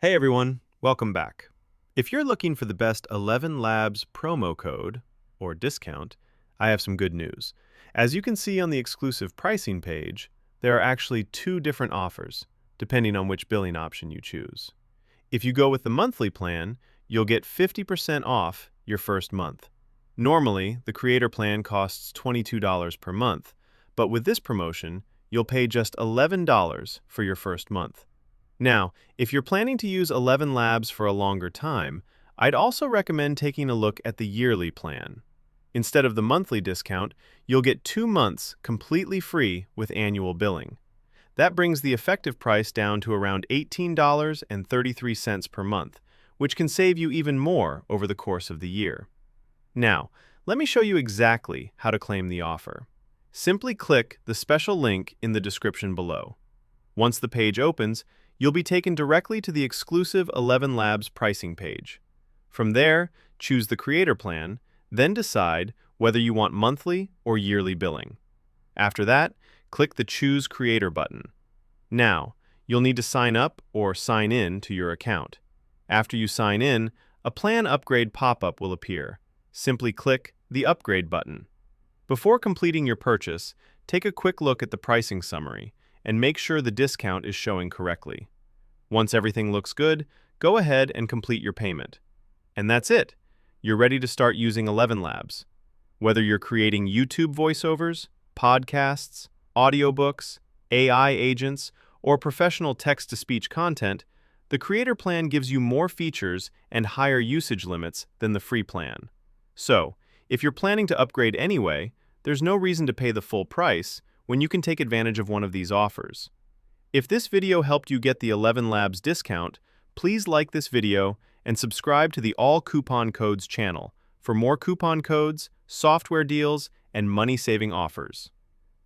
Hey everyone, welcome back. If you're looking for the best ElevenLabs promo code, or discount, I have some good news. As you can see on the exclusive pricing page, there are actually two different offers, depending on which billing option you choose. If you go with the monthly plan, you'll get 50% off your first month. Normally, the creator plan costs $22 per month, but with this promotion, you'll pay just $11 for your first month. Now, if you're planning to use ElevenLabs for a longer time, I'd also recommend taking a look at the yearly plan. Instead of the monthly discount, you'll get 2 months completely free with annual billing. That brings the effective price down to around $18.33 per month, which can save you even more over the course of the year. Now, let me show you exactly how to claim the offer. Simply click the special link in the description below. Once the page opens, you'll be taken directly to the exclusive ElevenLabs pricing page. From there, choose the creator plan, then decide whether you want monthly or yearly billing. After that, click the Choose Creator button. Now, you'll need to sign up or sign in to your account. After you sign in, a plan upgrade pop-up will appear. Simply click the Upgrade button. Before completing your purchase, take a quick look at the pricing summary and make sure the discount is showing correctly. Once everything looks good, go ahead and complete your payment. And that's it. You're ready to start using ElevenLabs. Whether you're creating YouTube voiceovers, podcasts, audiobooks, AI agents, or professional text-to-speech content, the Creator Plan gives you more features and higher usage limits than the free plan. So, if you're planning to upgrade anyway, there's no reason to pay the full price when you can take advantage of one of these offers. If this video helped you get the ElevenLabs discount, please like this video and subscribe to the All Coupon Codes channel for more coupon codes, software deals, and money-saving offers.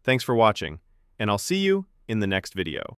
Thanks for watching, and I'll see you in the next video.